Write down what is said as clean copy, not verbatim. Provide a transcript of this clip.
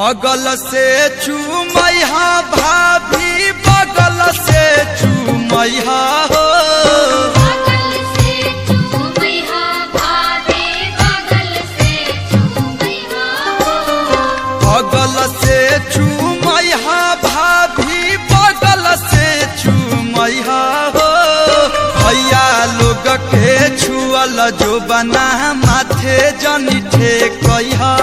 अगल से चूमैहा भाभी बगल से चूमैहा हो। बगल से चूमैहा भाभी बगल से चूमैहा हो। अगल से चूमैहा भाभी बगल से चूमैहा हो। भैया लोग के छुअल जो बना माथे जनी ठेकैहा